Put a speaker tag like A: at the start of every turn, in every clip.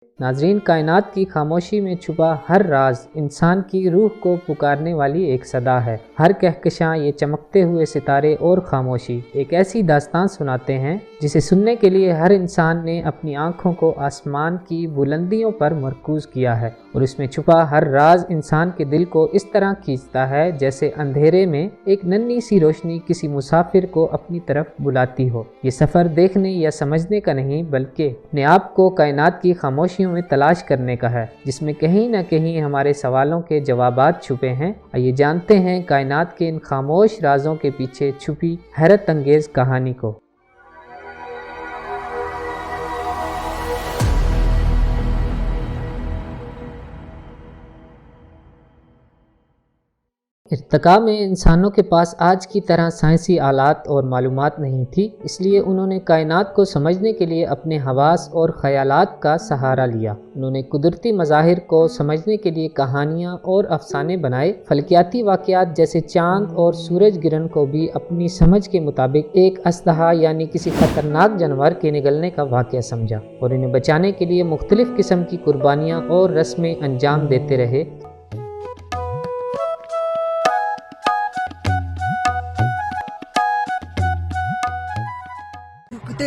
A: ناظرین، کائنات کی خاموشی میں چھپا ہر راز انسان کی روح کو پکارنے والی ایک صدا ہے۔ ہر کہکشاں، یہ چمکتے ہوئے ستارے اور خاموشی ایک ایسی داستان سناتے ہیں جسے سننے کے لیے ہر انسان نے اپنی آنکھوں کو آسمان کی بلندیوں پر مرکوز کیا ہے، اور اس میں چھپا ہر راز انسان کے دل کو اس طرح کھینچتا ہے جیسے اندھیرے میں ایک ننھی سی روشنی کسی مسافر کو اپنی طرف بلاتی ہو۔ یہ سفر دیکھنے یا سمجھنے کا نہیں، بلکہ اپنے آپ کو کائنات کی خاموشیوں میں تلاش کرنے کا ہے، جس میں کہیں نہ کہیں ہمارے سوالوں کے جوابات چھپے ہیں۔ آئیے جانتے ہیں کائنات کے ان خاموش رازوں کے پیچھے چھپی حیرت انگیز کہانی کو۔ ارتقاء میں انسانوں کے پاس آج کی طرح سائنسی آلات اور معلومات نہیں تھی، اس لیے انہوں نے کائنات کو سمجھنے کے لیے اپنے حواس اور خیالات کا سہارا لیا۔ انہوں نے قدرتی مظاہر کو سمجھنے کے لیے کہانیاں اور افسانے بنائے۔ فلکیاتی واقعات جیسے چاند اور سورج گرہن کو بھی اپنی سمجھ کے مطابق ایک اژدہا یعنی کسی خطرناک جانور کے نگلنے کا واقعہ سمجھا، اور انہیں بچانے کے لیے مختلف قسم کی قربانیاں اور رسمیں انجام دیتے رہے۔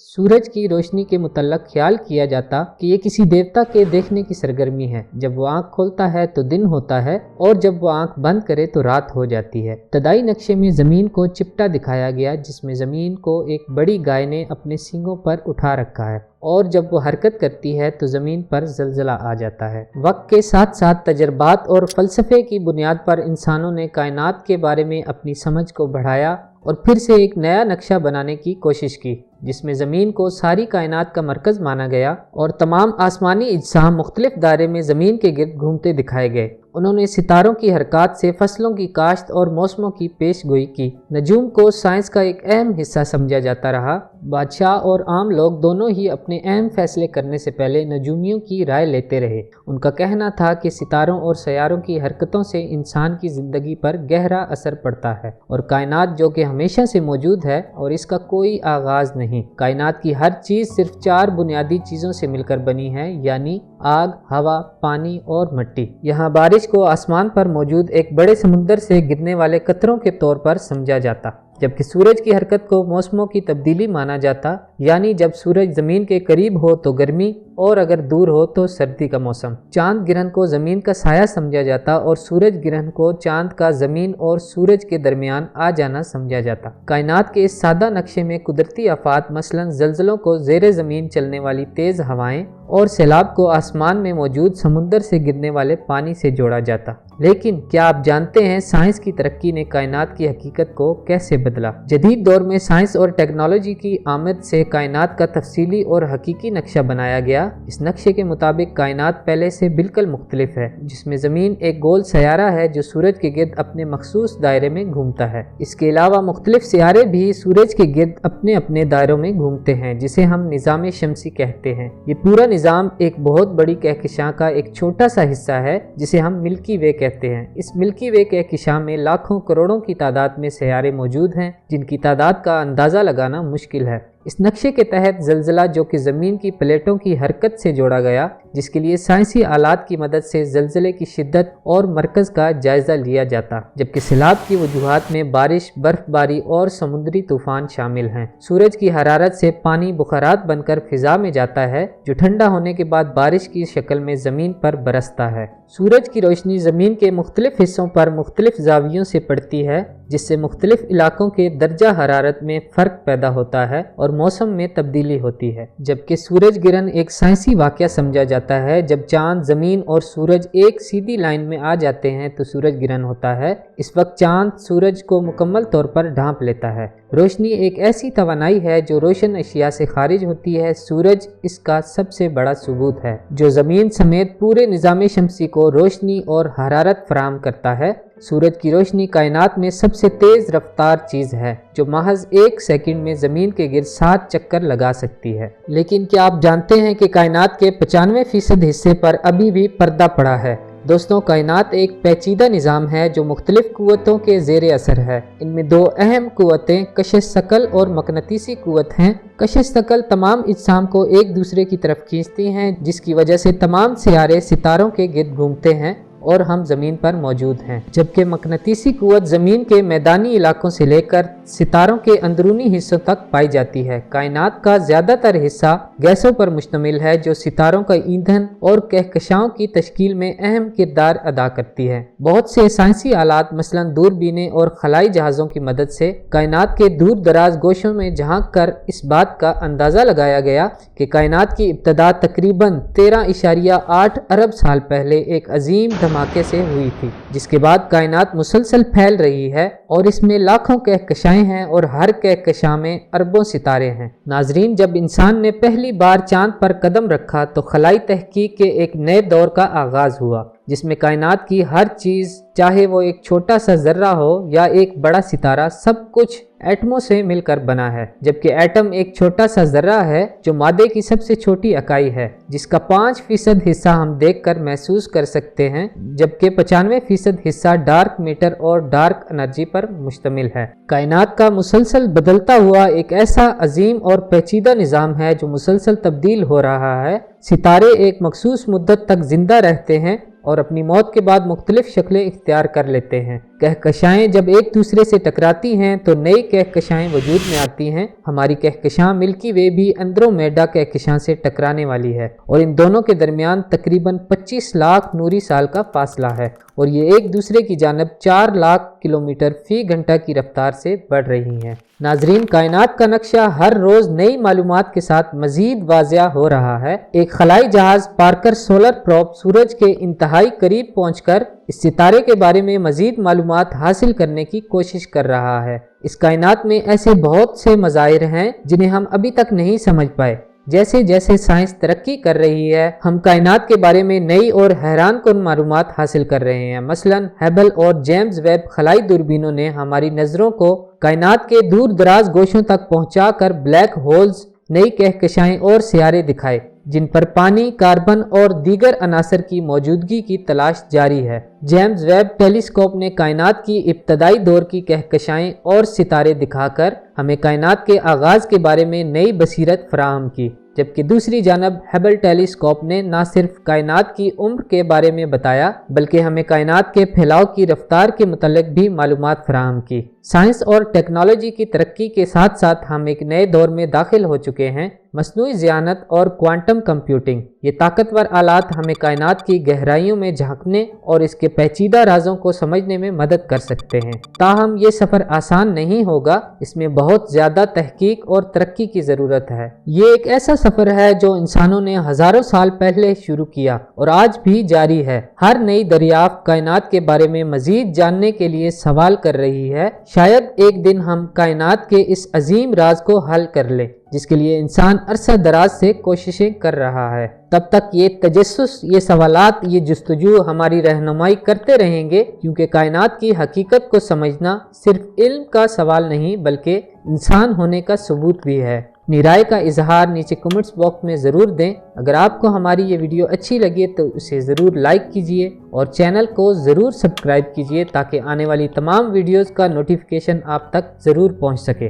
A: سورج کی روشنی کے متعلق خیال کیا جاتا کہ یہ کسی دیوتا کے دیکھنے کی سرگرمی ہے۔ جب وہ آنکھ کھولتا ہے تو دن ہوتا ہے، اور جب وہ آنکھ بند کرے تو رات ہو جاتی ہے۔ ابتدائی نقشے میں زمین کو چپٹا دکھایا گیا، جس میں زمین کو ایک بڑی گائے نے اپنے سینگوں پر اٹھا رکھا ہے، اور جب وہ حرکت کرتی ہے تو زمین پر زلزلہ آ جاتا ہے۔ وقت کے ساتھ ساتھ تجربات اور فلسفے کی بنیاد پر انسانوں نے کائنات کے بارے میں اپنی سمجھ کو بڑھایا اور پھر سے ایک نیا نقشہ بنانے کی کوشش کی، جس میں زمین کو ساری کائنات کا مرکز مانا گیا اور تمام آسمانی اجسام مختلف دائرے میں زمین کے گرد گھومتے دکھائے گئے۔ انہوں نے ستاروں کی حرکات سے فصلوں کی کاشت اور موسموں کی پیش گوئی کی۔ نجوم کو سائنس کا ایک اہم حصہ سمجھا جاتا رہا۔ بادشاہ اور عام لوگ دونوں ہی اپنے اہم فیصلے کرنے سے پہلے نجومیوں کی رائے لیتے رہے۔ ان کا کہنا تھا کہ ستاروں اور سیاروں کی حرکتوں سے انسان کی زندگی پر گہرا اثر پڑتا ہے، اور کائنات جو کہ ہمیشہ سے موجود ہے اور اس کا کوئی آغاز نہیں۔ کائنات کی ہر چیز صرف 4 بنیادی چیزوں سے مل کر بنی ہے، یعنی آگ، ہوا، پانی اور مٹی۔ یہاں بارش کو آسمان پر موجود ایک بڑے سمندر سے گرنے والے قطروں کے طور پر سمجھا جاتا، جبکہ سورج کی حرکت کو موسموں کی تبدیلی مانا جاتا، یعنی جب سورج زمین کے قریب ہو تو گرمی اور اگر دور ہو تو سردی کا موسم۔ چاند گرہن کو زمین کا سایہ سمجھا جاتا اور سورج گرہن کو چاند کا زمین اور سورج کے درمیان آ جانا سمجھا جاتا۔ کائنات کے اس سادہ نقشے میں قدرتی آفات مثلاً زلزلوں کو زیر زمین چلنے والی تیز ہوائیں اور سیلاب کو آسمان میں موجود سمندر سے گرنے والے پانی سے جوڑا جاتا۔ لیکن کیا آپ جانتے ہیں سائنس کی ترقی نے کائنات کی حقیقت کو کیسے بدلا؟ جدید دور میں سائنس اور ٹیکنالوجی کی آمد سے کائنات کا تفصیلی اور حقیقی نقشہ بنایا گیا۔ اس نقشے کے مطابق کائنات پہلے سے بالکل مختلف ہے، جس میں زمین ایک گول سیارہ ہے جو سورج کے گرد اپنے مخصوص دائرے میں گھومتا ہے۔ اس کے علاوہ مختلف سیارے بھی سورج کے گرد اپنے اپنے دائروں میں گھومتے ہیں، جسے ہم نظام شمسی کہتے ہیں۔ یہ پورا نظام ایک بہت بڑی کہکشاں کا ایک چھوٹا سا حصہ ہے جسے ہم ملکی وے کہتے ہیں۔ اس ملکی وے کہکشاں میں لاکھوں کروڑوں کی تعداد میں سیارے موجود ہیں، جن کی تعداد کا اندازہ لگانا مشکل ہے۔ اس نقشے کے تحت زلزلہ، جو کہ زمین کی پلیٹوں کی حرکت سے جوڑا گیا، جس کے لیے سائنسی آلات کی مدد سے زلزلے کی شدت اور مرکز کا جائزہ لیا جاتا، جبکہ سیلاب کی وجوہات میں بارش، برف باری اور سمندری طوفان شامل ہیں۔ سورج کی حرارت سے پانی بخارات بن کر فضا میں جاتا ہے، جو ٹھنڈا ہونے کے بعد بارش کی شکل میں زمین پر برستا ہے۔ سورج کی روشنی زمین کے مختلف حصوں پر مختلف زاویوں سے پڑتی ہے، جس سے مختلف علاقوں کے درجہ حرارت میں فرق پیدا ہوتا ہے اور موسم میں تبدیلی ہوتی ہے۔ جبکہ سورج گرہن ایک سائنسی واقعہ سمجھا جاتا ہے۔ جب چاند، زمین اور سورج ایک سیدھی لائن میں آ جاتے ہیں تو سورج گرہن ہوتا ہے۔ اس وقت چاند سورج کو مکمل طور پر ڈھانپ لیتا ہے، روشنی ایک ایسی توانائی ہے جو روشن اشیاء سے خارج ہوتی ہے۔ سورج اس کا سب سے بڑا ثبوت ہے، جو زمین سمیت پورے نظام شمسی کو روشنی اور حرارت فراہم کرتا ہے۔ سورج کی روشنی کائنات میں سب سے تیز رفتار چیز ہے، جو محض 1 سیکنڈ میں زمین کے گرد 7 چکر لگا سکتی ہے۔ لیکن کیا آپ جانتے ہیں کہ کائنات کے 95% حصے پر ابھی بھی پردہ پڑا ہے؟ دوستوں، کائنات ایک پیچیدہ نظام ہے جو مختلف قوتوں کے زیر اثر ہے۔ ان میں 2 اہم قوتیں کشش ثقل اور مقناطیسی قوت ہیں۔ کشش ثقل تمام اجسام کو ایک دوسرے کی طرف کھینچتی ہیں، جس کی وجہ سے تمام سیارے ستاروں کے گرد گھومتے ہیں اور ہم زمین پر موجود ہیں، جبکہ مقناطیسی قوت زمین کے میدانی علاقوں سے لے کر ستاروں کے اندرونی حصوں تک پائی جاتی ہے۔ کائنات کا زیادہ تر حصہ گیسوں پر مشتمل ہے، جو ستاروں کا ایندھن اور کہکشاؤں کی تشکیل میں اہم کردار ادا کرتی ہے۔ بہت سے سائنسی آلات مثلا دوربینیں اور خلائی جہازوں کی مدد سے کائنات کے دور دراز گوشوں میں جھانک کر اس بات کا اندازہ لگایا گیا کہ کائنات کی ابتدا تقریباً 13.8 ارب سال پہلے ایک عظیم دھماکے سے ہوئی تھی، جس کے بعد کائنات مسلسل پھیل رہی ہے اور اس میں لاکھوں کہکشائیں ہیں اور ہر کہکشاں میں اربوں ستارے ہیں۔ ناظرین، جب انسان نے پہلی بار چاند پر قدم رکھا تو خلائی تحقیق کے ایک نئے دور کا آغاز ہوا، جس میں کائنات کی ہر چیز، چاہے وہ ایک چھوٹا سا ذرہ ہو یا ایک بڑا ستارہ، سب کچھ ایٹموں سے مل کر بنا ہے۔ جبکہ ایٹم ایک چھوٹا سا ذرہ ہے جو مادے کی سب سے چھوٹی اکائی ہے، جس کا 5% حصہ ہم دیکھ کر محسوس کر سکتے ہیں، جبکہ 95% حصہ ڈارک میٹر اور ڈارک انرجی پر مشتمل ہے۔ کائنات کا مسلسل بدلتا ہوا ایک ایسا عظیم اور پیچیدہ نظام ہے جو مسلسل تبدیل ہو رہا ہے۔ ستارے ایک مخصوص مدت تک زندہ رہتے ہیں اور اپنی موت کے بعد مختلف شکلیں اختیار کر لیتے ہیں۔ کہکشائیں جب ایک دوسرے سے ٹکراتی ہیں تو نئی کہکشائیں وجود میں آتی ہیں۔ ہماری کہکشاں ملکی وے بھی اندرومیڈا کہکشاں سے ٹکرانے والی ہے، اور ان دونوں کے درمیان تقریباً 25 لاکھ نوری سال کا فاصلہ ہے، اور یہ ایک دوسرے کی جانب 4 لاکھ کلومیٹر فی گھنٹہ کی رفتار سے بڑھ رہی ہیں۔ ناظرین، کائنات کا نقشہ ہر روز نئی معلومات کے ساتھ مزید واضح ہو رہا ہے۔ ایک خلائی جہاز پارکر سولر پروب سورج کے انتہائی قریب پہنچ کر اس ستارے کے بارے میں مزید معلومات حاصل کرنے کی کوشش کر رہا ہے۔ اس کائنات میں ایسے بہت سے مظاہر ہیں جنہیں ہم ابھی تک نہیں سمجھ پائے۔ جیسے جیسے سائنس ترقی کر رہی ہے، ہم کائنات کے بارے میں نئی اور حیران کن معلومات حاصل کر رہے ہیں۔ مثلا ہبل اور جیمز ویب خلائی دوربینوں نے ہماری نظروں کو کائنات کے دور دراز گوشوں تک پہنچا کر بلیک ہولز، نئی کہکشائیں اور سیارے دکھائے، جن پر پانی، کاربن اور دیگر عناصر کی موجودگی کی تلاش جاری ہے۔ جیمز ویب ٹیلیسکوپ نے کائنات کی ابتدائی دور کی کہکشائیں اور ستارے دکھا کر ہمیں کائنات کے آغاز کے بارے میں نئی بصیرت فراہم کی، جبکہ دوسری جانب ہبل ٹیلیسکوپ نے نہ صرف کائنات کی عمر کے بارے میں بتایا، بلکہ ہمیں کائنات کے پھیلاؤ کی رفتار کے متعلق بھی معلومات فراہم کی۔ سائنس اور ٹیکنالوجی کی ترقی کے ساتھ ساتھ ہم ایک نئے دور میں داخل ہو چکے ہیں، مصنوعی ذہانت اور کوانٹم کمپیوٹنگ۔ یہ طاقتور آلات ہمیں کائنات کی گہرائیوں میں جھانکنے اور اس کے پیچیدہ رازوں کو سمجھنے میں مدد کر سکتے ہیں۔ تاہم یہ سفر آسان نہیں ہوگا، اس میں بہت زیادہ تحقیق اور ترقی کی ضرورت ہے۔ یہ ایک ایسا سفر ہے جو انسانوں نے ہزاروں سال پہلے شروع کیا اور آج بھی جاری ہے۔ ہر نئی دریافت کائنات کے بارے میں مزید جاننے کے لیے سوال کر رہی ہے۔ شاید ایک دن ہم کائنات کے اس عظیم راز کو حل کر لیں، جس کے لیے انسان عرصہ دراز سے کوششیں کر رہا ہے۔ تب تک یہ تجسس، یہ سوالات، یہ جستجو ہماری رہنمائی کرتے رہیں گے، کیونکہ کائنات کی حقیقت کو سمجھنا صرف علم کا سوال نہیں بلکہ انسان ہونے کا ثبوت بھی ہے۔ اپنی رائے کا اظہار نیچے کمنٹس باکس میں ضرور دیں۔ اگر آپ کو ہماری یہ ویڈیو اچھی لگے تو اسے ضرور لائک کیجئے اور چینل کو ضرور سبسکرائب کیجئے تاکہ آنے والی تمام ویڈیوز کا نوٹیفیکیشن آپ تک ضرور پہنچ سکے۔